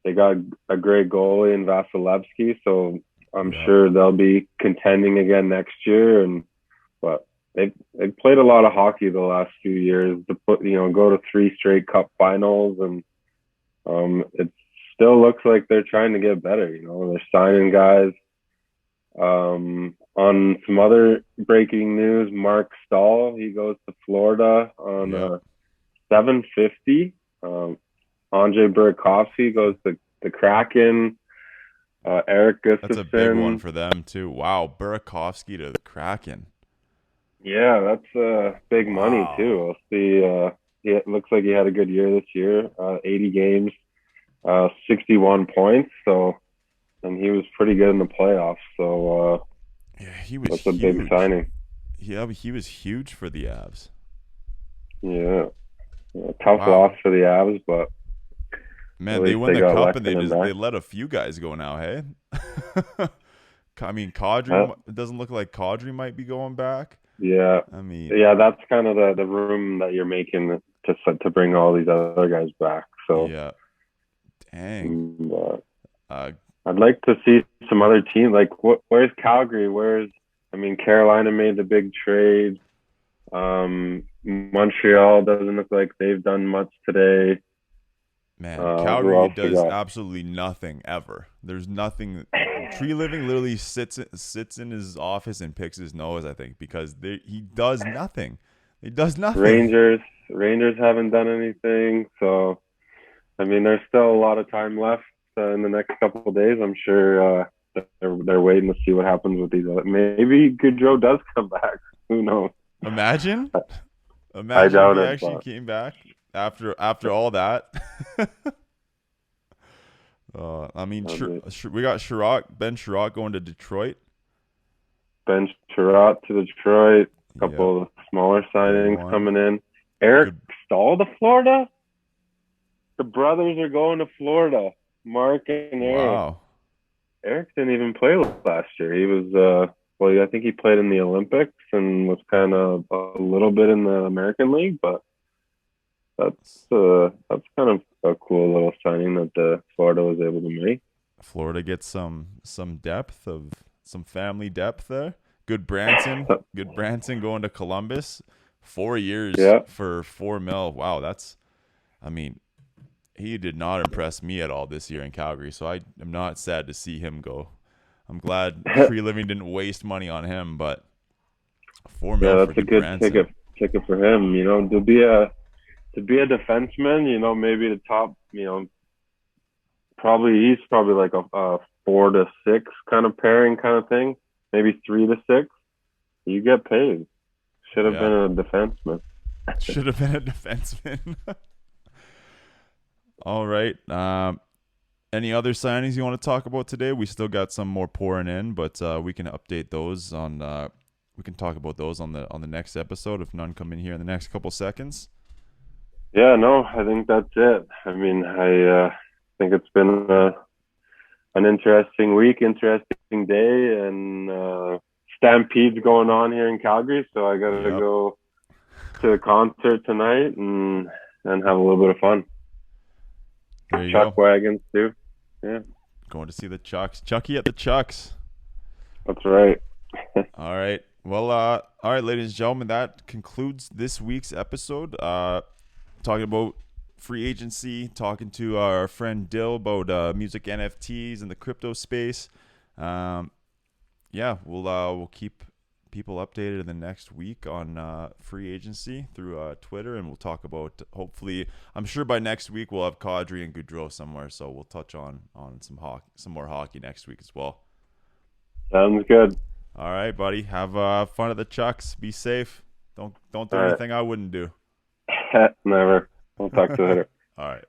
they got a great goalie in Vasilevsky, so I'm Yeah. sure they'll be contending again next year. But they've played a lot of hockey the last few years to go to 3 straight cup finals, and it still looks like they're trying to get better. They're signing guys. On some other breaking news, Mark Stahl, he goes to Florida on Yep. 750. Andrei Burakovsky goes to the Kraken. Eric Gustafsson. That's a big one for them too. Wow, Burakovsky to the Kraken. Yeah, that's big money too. We'll see. It looks like he had a good year this year. 80 games, 61 points. So, and he was pretty good in the playoffs. So, yeah, he was. That's a big signing. Yeah, he was huge for the Avs. Yeah, tough loss for the Avs, but man, they won the cup and they let a few guys go now. Hey, I mean, Kadri. It doesn't look like Kadri might be going back. Yeah, I mean, yeah, that's kind of the room that you're making to bring all these other guys back. So yeah, dang. I'd like to see some other teams. Like, where's Calgary? Carolina made the big trade. Montreal doesn't look like they've done much today. Man, Calgary does absolutely nothing ever. There's nothing. Tree Living literally sits in his office and picks his nose, I think, because he does nothing. He does nothing. Rangers haven't done anything. So, there's still a lot of time left in the next couple of days. I'm sure they're waiting to see what happens with these other. Maybe Goudreau does come back. Who knows? Imagine I doubt if he actually came back after all that. We got Ben Sherratt going to Detroit. Ben Sherratt to Detroit. A couple of smaller signings coming in. Eric Stahl to Florida. The brothers are going to Florida. Mark and Eric. Wow. Eric didn't even play last year. He was I think he played in the Olympics and was kind of a little bit in the American League, but that's kind of a cool little signing that Florida was able to make. Florida gets some depth of some family depth there. Good Branson going to Columbus. 4 years for $4 million. Wow, he did not impress me at all this year in Calgary, so I am not sad to see him go. I'm glad Tree Living didn't waste money on him, but $4 million. Yeah, that's a good ticket for him. To be a defenseman, maybe the top. He's probably like a 4 to 6 kind of pairing kind of thing. Maybe 3 to 6. You get paid. Should have been a defenseman. Should have been a defenseman. All right. Any other signings you want to talk about today? We still got some more pouring in, but we can update those on. We can talk about those on the next episode if none come in here in the next couple seconds. Yeah, no, I think that's it. I think it's been an interesting week, interesting day, and Stampede's going on here in Calgary, so I got to go to a concert tonight and have a little bit of fun. There you Chuck go. Wagons too. Yeah. Going to see the Chucks. Chucky at the Chucks. That's right. All right. Well, all right, ladies and gentlemen, that concludes this week's episode. Talking about free agency, talking to our friend Dill about MusicNFTs and the crypto space. We'll keep people updated in the next week on free agency through Twitter, and we'll talk about, hopefully, I'm sure by next week we'll have Kadri and Goudreau somewhere, so we'll touch on some more hockey next week as well. Sounds good. All right, buddy. Have fun at the Chucks. Be safe. Don't do anything I wouldn't do. Never. We'll talk to you later. All right.